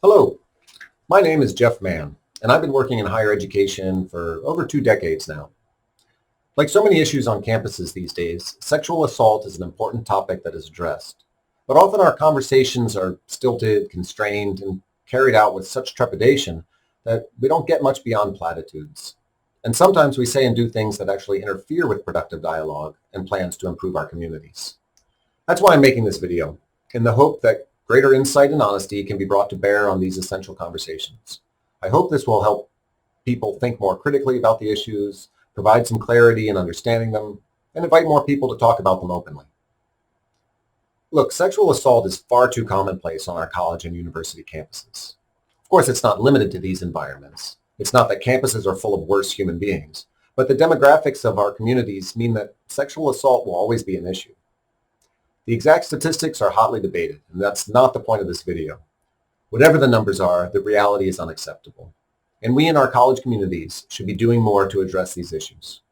Hello, my name is Jeff Mann, and I've been working in higher education for over 2 decades now. Like so many issues on campuses these days, sexual assault is an important topic that is addressed. But often our conversations are stilted, constrained, and carried out with such trepidation that we don't get much beyond platitudes. And sometimes we say and do things that actually interfere with productive dialogue and plans to improve our communities. That's why I'm making this video, in the hope that greater insight and honesty can be brought to bear on these essential conversations. I hope this will help people think more critically about the issues, provide some clarity in understanding them, and invite more people to talk about them openly. Look, sexual assault is far too commonplace on our college and university campuses. Of course, it's not limited to these environments. It's not that campuses are full of worse human beings, but the demographics of our communities mean that sexual assault will always be an issue. The exact statistics are hotly debated, and that's not the point of this video. Whatever the numbers are, the reality is unacceptable. And we in our college communities should be doing more to address these issues.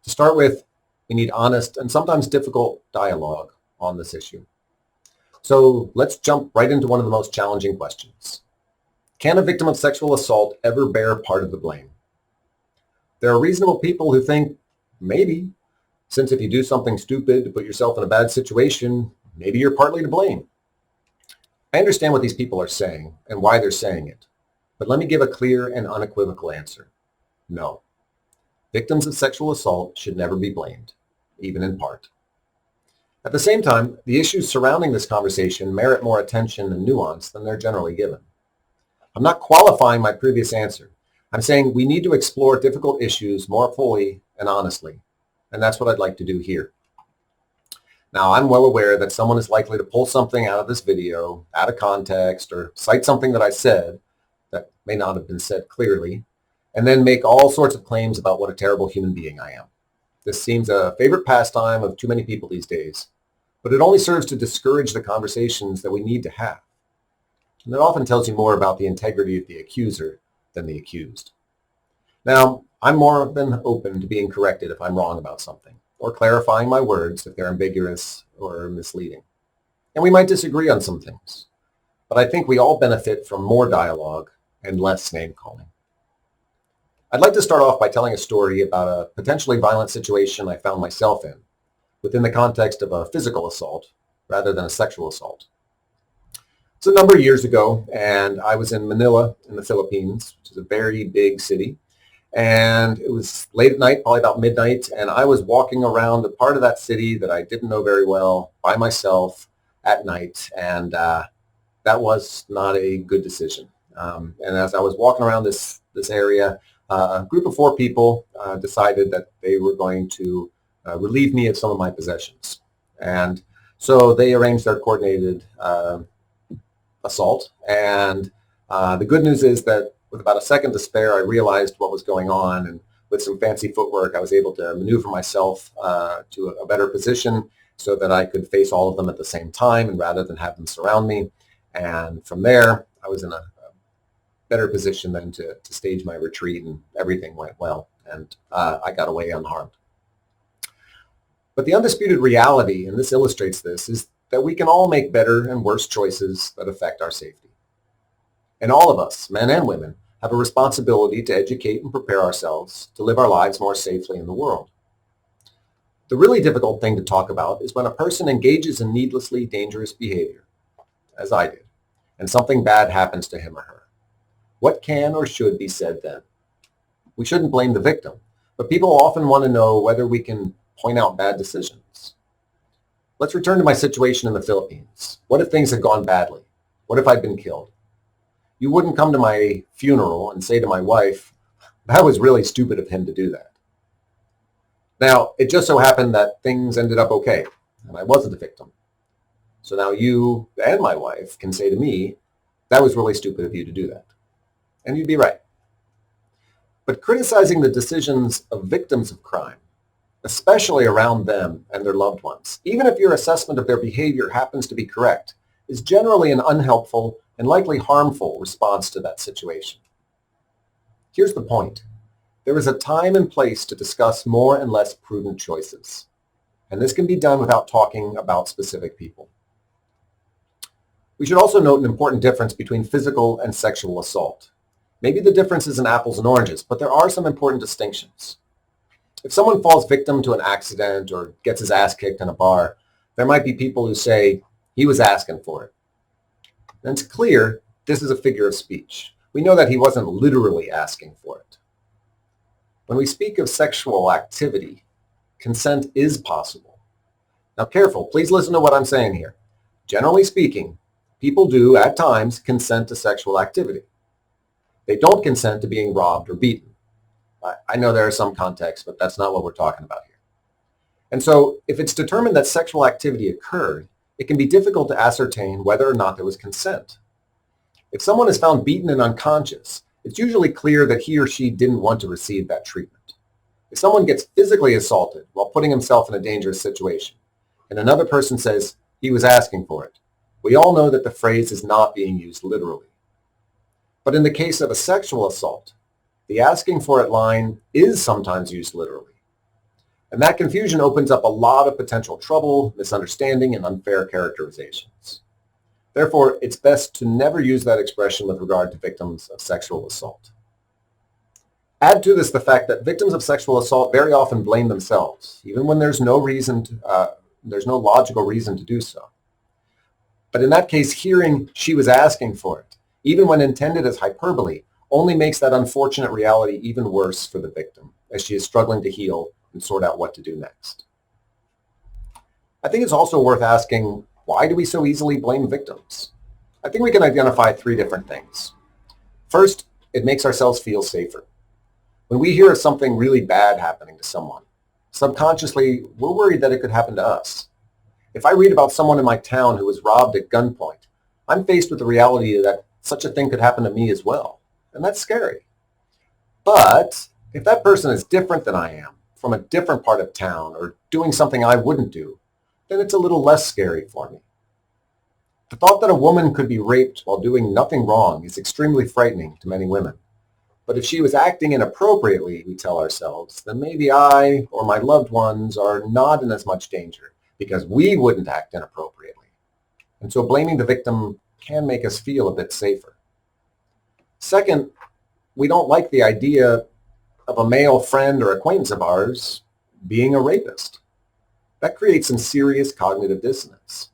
To start with, we need honest and sometimes difficult dialogue on this issue. So let's jump right into one of the most challenging questions. Can a victim of sexual assault ever bear part of the blame? There are reasonable people who think maybe, since if you do something stupid to put yourself in a bad situation, maybe you're partly to blame. I understand what these people are saying and why they're saying it, but let me give a clear and unequivocal answer. No. Victims of sexual assault should never be blamed, even in part. At the same time, the issues surrounding this conversation merit more attention and nuance than they're generally given. I'm not qualifying my previous answer. I'm saying we need to explore difficult issues more fully and honestly, and that's what I'd like to do here. Now, I'm well aware that someone is likely to pull something out of this video, out of context, or cite something that I said that may not have been said clearly, and then make all sorts of claims about what a terrible human being I am. This seems a favorite pastime of too many people these days, but it only serves to discourage the conversations that we need to have. And it often tells you more about the integrity of the accuser than the accused. Now, I'm more than open to being corrected if I'm wrong about something, or clarifying my words if they're ambiguous or misleading. And we might disagree on some things, but I think we all benefit from more dialogue and less name-calling. I'd like to start off by telling a story about a potentially violent situation I found myself in, within the context of a physical assault rather than a sexual assault. It's a number of years ago, and I was in Manila in the Philippines, which is a very big city. And it was late at night, probably about midnight, and I was walking around a part of that city that I didn't know very well by myself at night, and that was not a good decision. And as I was walking around this area, a group of 4 people decided that they were going to relieve me of some of my possessions. And so they arranged their coordinated assault. And the good news is that with about a second to spare, I realized what was going on. And with some fancy footwork, I was able to maneuver myself to a better position so that I could face all of them at the same time and rather than have them surround me. And from there, I was in a better position then to stage my retreat, and everything went well. And I got away unharmed. But the undisputed reality, and this illustrates this, is that we can all make better and worse choices that affect our safety. And all of us, men and women, have a responsibility to educate and prepare ourselves to live our lives more safely in the world. The really difficult thing to talk about is when a person engages in needlessly dangerous behavior, as I did, and something bad happens to him or her. What can or should be said then? We shouldn't blame the victim, but people often want to know whether we can point out bad decisions. Let's return to my situation in the Philippines. What if things had gone badly? What if I'd been killed? You wouldn't come to my funeral and say to my wife, that was really stupid of him to do that. Now, it just so happened that things ended up okay, and I wasn't the victim. So now you and my wife can say to me, that was really stupid of you to do that. And you'd be right. But criticizing the decisions of victims of crime, especially around them and their loved ones, even if your assessment of their behavior happens to be correct, is generally an unhelpful and likely harmful response to that situation. Here's the point. There is a time and place to discuss more and less prudent choices, and this can be done without talking about specific people. We should also note an important difference between physical and sexual assault. Maybe the difference isn't apples and oranges, but there are some important distinctions. If someone falls victim to an accident or gets his ass kicked in a bar, there might be people who say, he was asking for it. And it's clear this is a figure of speech. We know that he wasn't literally asking for it. When we speak of sexual activity, consent is possible. Now careful, please listen to what I'm saying here. Generally speaking, people do, at times, consent to sexual activity. They don't consent to being robbed or beaten. I know there are some contexts, but that's not what we're talking about here. And so if it's determined that sexual activity occurred, it can be difficult to ascertain whether or not there was consent. If someone is found beaten and unconscious, it's usually clear that he or she didn't want to receive that treatment. If someone gets physically assaulted while putting himself in a dangerous situation, and another person says he was asking for it, we all know that the phrase is not being used literally. But in the case of a sexual assault, the asking for it line is sometimes used literally. And that confusion opens up a lot of potential trouble, misunderstanding, and unfair characterizations. Therefore, it's best to never use that expression with regard to victims of sexual assault. Add to this the fact that victims of sexual assault very often blame themselves, even when there's no logical reason to do so. But in that case, hearing she was asking for it, even when intended as hyperbole, only makes that unfortunate reality even worse for the victim, as she is struggling to heal and sort out what to do next. I think it's also worth asking, why do we so easily blame victims? I think we can identify three different things. First, it makes ourselves feel safer. When we hear of something really bad happening to someone, subconsciously, we're worried that it could happen to us. If I read about someone in my town who was robbed at gunpoint, I'm faced with the reality that such a thing could happen to me as well. And that's scary. But if that person is different than I am, from a different part of town, or doing something I wouldn't do, then it's a little less scary for me. The thought that a woman could be raped while doing nothing wrong is extremely frightening to many women. But if she was acting inappropriately, we tell ourselves, then maybe I or my loved ones are not in as much danger because we wouldn't act inappropriately. And so blaming the victim can make us feel a bit safer. Second, we don't like the idea of a male friend or acquaintance of ours being a rapist. That creates some serious cognitive dissonance.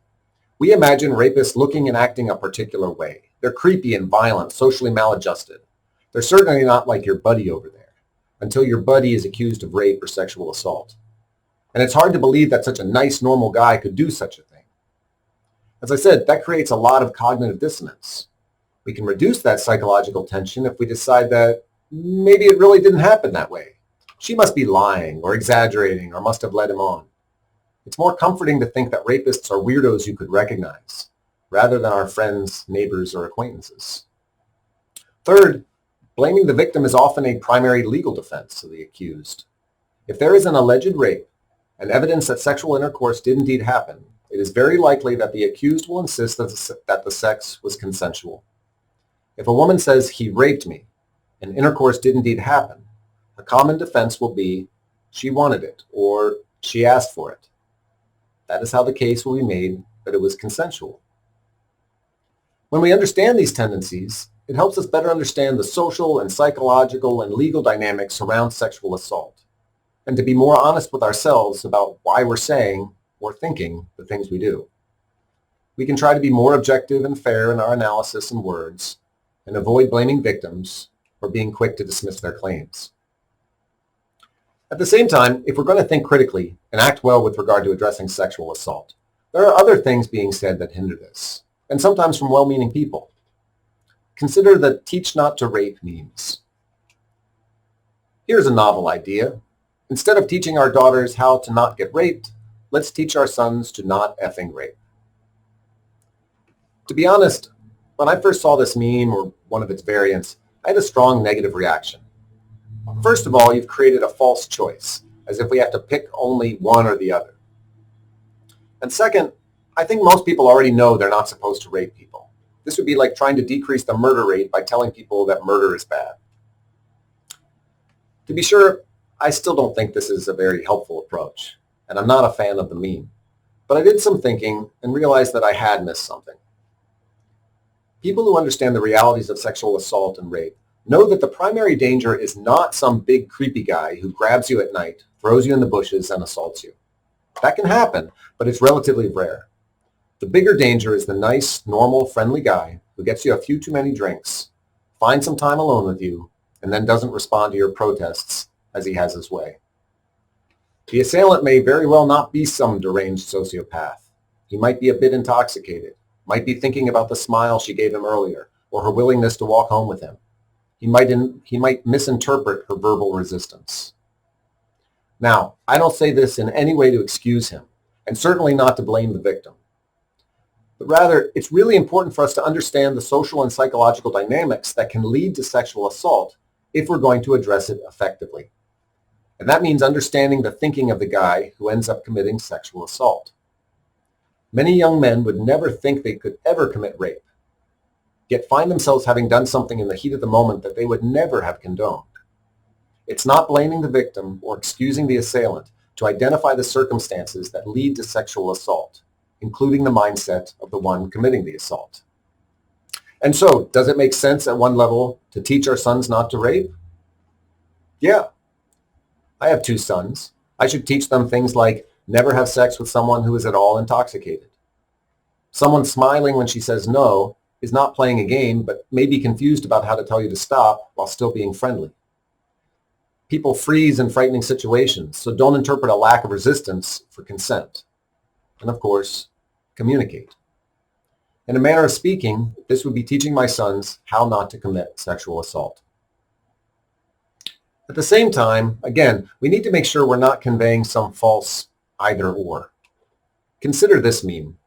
We imagine rapists looking and acting a particular way. They're creepy and violent, socially maladjusted. They're certainly not like your buddy over there, until your buddy is accused of rape or sexual assault. And it's hard to believe that such a nice, normal guy could do such a thing. As I said, that creates a lot of cognitive dissonance. We can reduce that psychological tension if we decide that maybe it really didn't happen that way. She must be lying or exaggerating or must have led him on. It's more comforting to think that rapists are weirdos you could recognize, rather than our friends, neighbors, or acquaintances. Third, blaming the victim is often a primary legal defense of the accused. If there is an alleged rape and evidence that sexual intercourse did indeed happen, it is very likely that the accused will insist that the sex was consensual. If a woman says, he raped me, and intercourse did indeed happen, a common defense will be, she wanted it, or she asked for it. That is how the case will be made that it was consensual. When we understand these tendencies, it helps us better understand the social and psychological and legal dynamics around sexual assault, and to be more honest with ourselves about why we're saying or thinking the things we do. We can try to be more objective and fair in our analysis and words, and avoid blaming victims or being quick to dismiss their claims. At the same time, if we're going to think critically and act well with regard to addressing sexual assault, there are other things being said that hinder this, and sometimes from well-meaning people. Consider the teach not to rape memes. Here's a novel idea. Instead of teaching our daughters how to not get raped, let's teach our sons to not effing rape. To be honest, when I first saw this meme or one of its variants, I had a strong negative reaction. First of all, you've created a false choice, as if we have to pick only one or the other. And second, I think most people already know they're not supposed to rape people. This would be like trying to decrease the murder rate by telling people that murder is bad. To be sure, I still don't think this is a very helpful approach, and I'm not a fan of the meme. But I did some thinking and realized that I had missed something. People who understand the realities of sexual assault and rape know that the primary danger is not some big creepy guy who grabs you at night, throws you in the bushes, and assaults you. That can happen, but it's relatively rare. The bigger danger is the nice, normal, friendly guy who gets you a few too many drinks, finds some time alone with you, and then doesn't respond to your protests as he has his way. The assailant may very well not be some deranged sociopath. He might be a bit intoxicated, might be thinking about the smile she gave him earlier, or her willingness to walk home with him. He might misinterpret her verbal resistance. Now, I don't say this in any way to excuse him, and certainly not to blame the victim. But rather, it's really important for us to understand the social and psychological dynamics that can lead to sexual assault if we're going to address it effectively. And that means understanding the thinking of the guy who ends up committing sexual assault. Many young men would never think they could ever commit rape, yet find themselves having done something in the heat of the moment that they would never have condoned. It's not blaming the victim or excusing the assailant to identify the circumstances that lead to sexual assault, including the mindset of the one committing the assault. And so, does it make sense at one level to teach our sons not to rape? Yeah. I have 2 sons. I should teach them things like never have sex with someone who is at all intoxicated. Someone smiling when she says no is not playing a game, but may be confused about how to tell you to stop while still being friendly. People freeze in frightening situations, so don't interpret a lack of resistance for consent. And of course, communicate. In a manner of speaking, this would be teaching my sons how not to commit sexual assault. At the same time, again, we need to make sure we're not conveying some false either or. Consider this meme.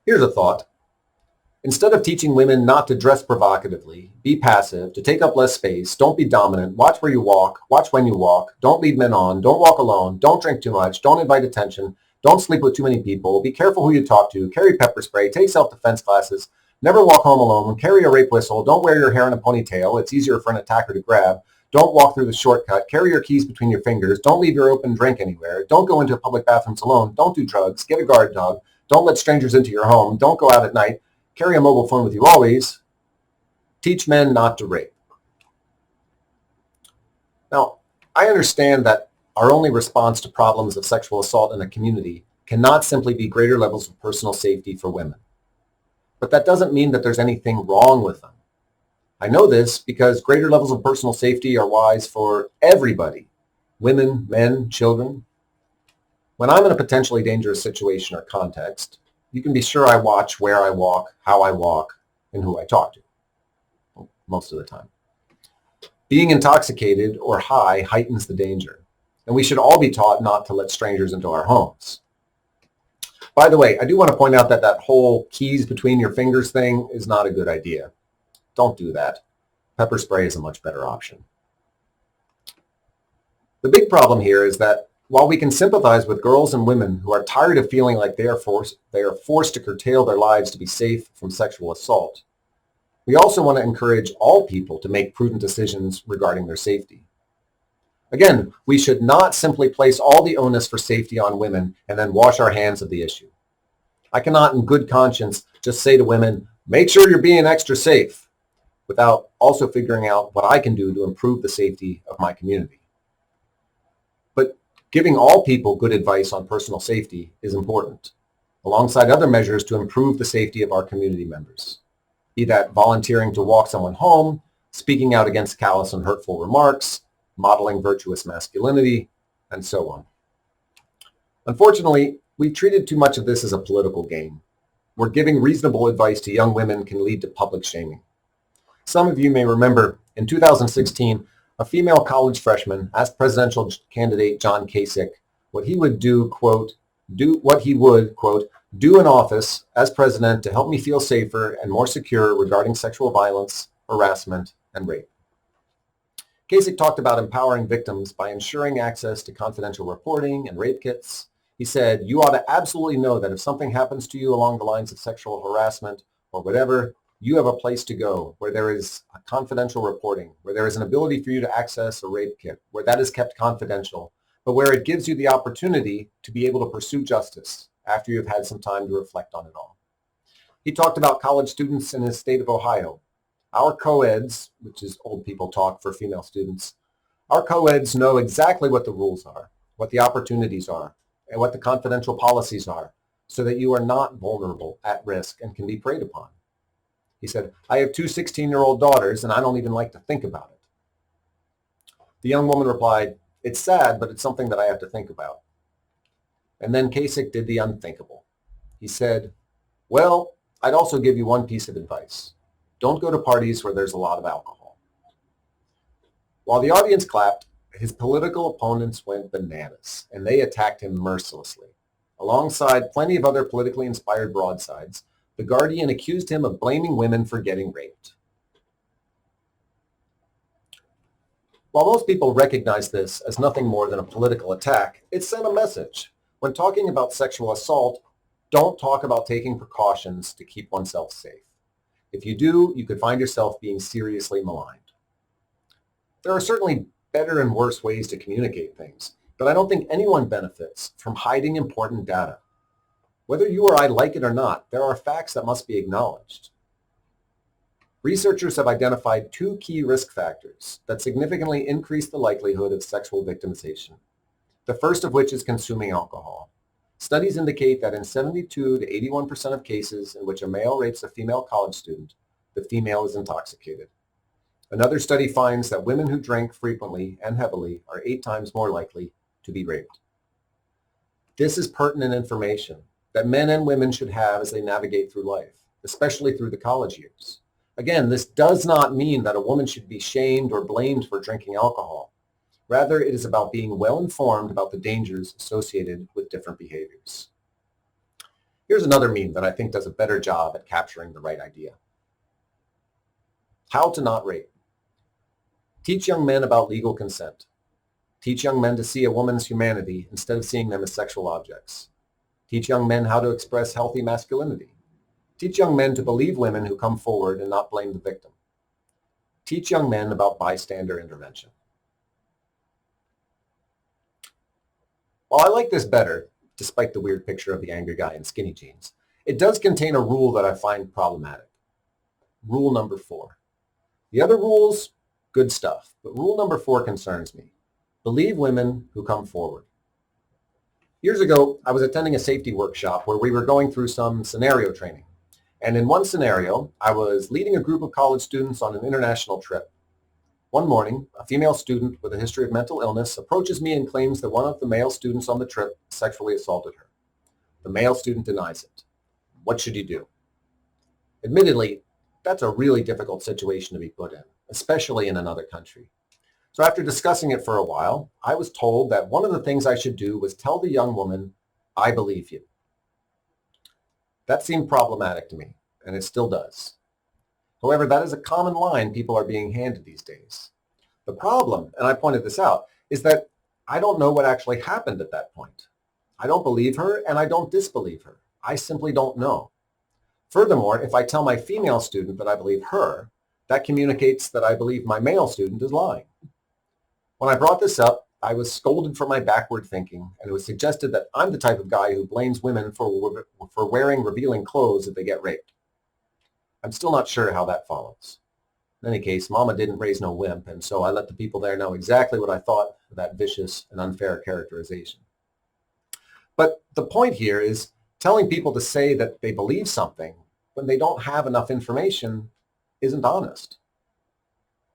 Here's a thought. Instead of teaching women not to dress provocatively, be passive, to take up less space, don't be dominant, watch where you walk, watch when you walk, don't lead men on, don't walk alone, don't drink too much, don't invite attention, don't sleep with too many people, be careful who you talk to, carry pepper spray, take self-defense classes, never walk home alone, carry a rape whistle, don't wear your hair in a ponytail, it's easier for an attacker to grab, don't walk through the shortcut, carry your keys between your fingers, don't leave your open drink anywhere, don't go into public bathrooms alone, don't do drugs, get a guard dog, don't let strangers into your home, don't go out at night, carry a mobile phone with you always, teach men not to rape. Now, I understand that our only response to problems of sexual assault in a community cannot simply be greater levels of personal safety for women. But that doesn't mean that there's anything wrong with them. I know this because greater levels of personal safety are wise for everybody, women, men, children. When I'm in a potentially dangerous situation or context, you can be sure I watch where I walk, how I walk, and who I talk to, most of the time. Being intoxicated or high heightens the danger, and we should all be taught not to let strangers into our homes. By the way, I do want to point out that that whole keys between your fingers thing is not a good idea. Don't do that. Pepper spray is a much better option. The big problem here is that while we can sympathize with girls and women who are tired of feeling like they are forced to curtail their lives to be safe from sexual assault, we also want to encourage all people to make prudent decisions regarding their safety. Again, we should not simply place all the onus for safety on women and then wash our hands of the issue. I cannot in good conscience just say to women, make sure you're being extra safe, without also figuring out what I can do to improve the safety of my community. But giving all people good advice on personal safety is important, alongside other measures to improve the safety of our community members, be that volunteering to walk someone home, speaking out against callous and hurtful remarks, modeling virtuous masculinity, and so on. Unfortunately, we've treated too much of this as a political game, where giving reasonable advice to young women can lead to public shaming. Some of you may remember in 2016, a female college freshman asked presidential candidate John Kasich what he would do, quote, do in office as president to help me feel safer and more secure regarding sexual violence, harassment, and rape. Kasich talked about empowering victims by ensuring access to confidential reporting and rape kits. He said, you ought to absolutely know that if something happens to you along the lines of sexual harassment or whatever, you have a place to go where there is a confidential reporting, where there is an ability for you to access a rape kit, where that is kept confidential, but where it gives you the opportunity to be able to pursue justice after you've had some time to reflect on it all. He talked about college students in his state of Ohio. Our co-eds, which is old people talk for female students, our co-eds know exactly what the rules are, what the opportunities are, and what the confidential policies are, so that you are not vulnerable, at risk, and can be preyed upon. He said, I have two 16-year-old daughters, and I don't even like to think about it. The young woman replied, it's sad, but it's something that I have to think about. And then Kasich did the unthinkable. He said, well, I'd also give you one piece of advice. Don't go to parties where there's a lot of alcohol. While the audience clapped, his political opponents went bananas, and they attacked him mercilessly. Alongside plenty of other politically inspired broadsides, The Guardian accused him of blaming women for getting raped. While most people recognize this as nothing more than a political attack, it sent a message. When talking about sexual assault, don't talk about taking precautions to keep oneself safe. If you do, you could find yourself being seriously maligned. There are certainly better and worse ways to communicate things, but I don't think anyone benefits from hiding important data. Whether you or I like it or not, there are facts that must be acknowledged. Researchers have identified two key risk factors that significantly increase the likelihood of sexual victimization. The first of which is consuming alcohol. Studies indicate that in 72 to 81% of cases in which a male rapes a female college student, the female is intoxicated. Another study finds that women who drink frequently and heavily are 8 times more likely to be raped. This is pertinent information that men and women should have as they navigate through life, especially through the college years. Again, this does not mean that a woman should be shamed or blamed for drinking alcohol. Rather, it is about being well informed about the dangers associated with different behaviors. Here's another meme that I think does a better job at capturing the right idea. How to not rape. Teach young men about legal consent. Teach young men to see a woman's humanity instead of seeing them as sexual objects. Teach young men how to express healthy masculinity. Teach young men to believe women who come forward and not blame the victim. Teach young men about bystander intervention. While I like this better, despite the weird picture of the angry guy in skinny jeans, it does contain a rule that I find problematic. Rule number 4. The other rules, good stuff, but rule number 4 concerns me. Believe women who come forward. Years ago, I was attending a safety workshop where we were going through some scenario training. And in one scenario, I was leading a group of college students on an international trip. One morning, a female student with a history of mental illness approaches me and claims that one of the male students on the trip sexually assaulted her. The male student denies it. What should you do? Admittedly, that's a really difficult situation to be put in, especially in another country. So after discussing it for a while, I was told that one of the things I should do was tell the young woman, I believe you. That seemed problematic to me, and it still does. However, that is a common line people are being handed these days. The problem, and I pointed this out, is that I don't know what actually happened at that point. I don't believe her, and I don't disbelieve her. I simply don't know. Furthermore, if I tell my female student that I believe her, that communicates that I believe my male student is lying. When I brought this up, I was scolded for my backward thinking, and it was suggested that I'm the type of guy who blames women for wearing revealing clothes if they get raped. I'm still not sure how that follows. In any case, Mama didn't raise no wimp, and so I let the people there know exactly what I thought of that vicious and unfair characterization. But the point here is telling people to say that they believe something when they don't have enough information isn't honest.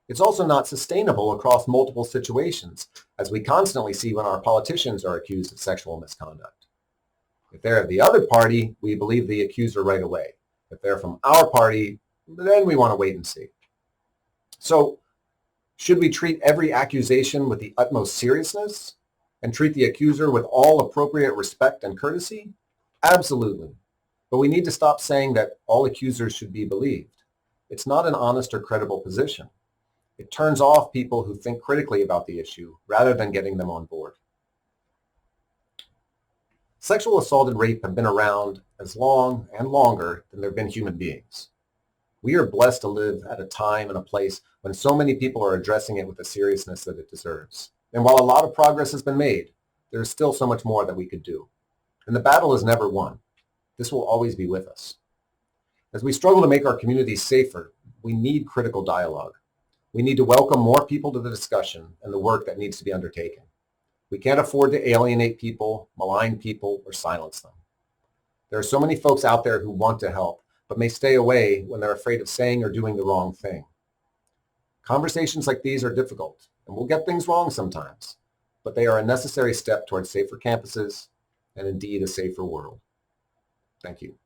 It's also not sustainable across multiple situations, as we constantly see when our politicians are accused of sexual misconduct. If they're of the other party, we believe the accuser right away. If they're from our party, then we want to wait and see. So, should we treat every accusation with the utmost seriousness and treat the accuser with all appropriate respect and courtesy? Absolutely. But we need to stop saying that all accusers should be believed. It's not an honest or credible position. It turns off people who think critically about the issue rather than getting them on board. Sexual assault and rape have been around as long and longer than there have been human beings. We are blessed to live at a time and a place when so many people are addressing it with the seriousness that it deserves. And while a lot of progress has been made, there is still so much more that we could do. And the battle is never won. This will always be with us. As we struggle to make our communities safer, we need critical dialogue. We need to welcome more people to the discussion and the work that needs to be undertaken. We can't afford to alienate people, malign people, or silence them. There are so many folks out there who want to help, but may stay away when they're afraid of saying or doing the wrong thing. Conversations like these are difficult, and we'll get things wrong sometimes, but they are a necessary step towards safer campuses and indeed a safer world. Thank you.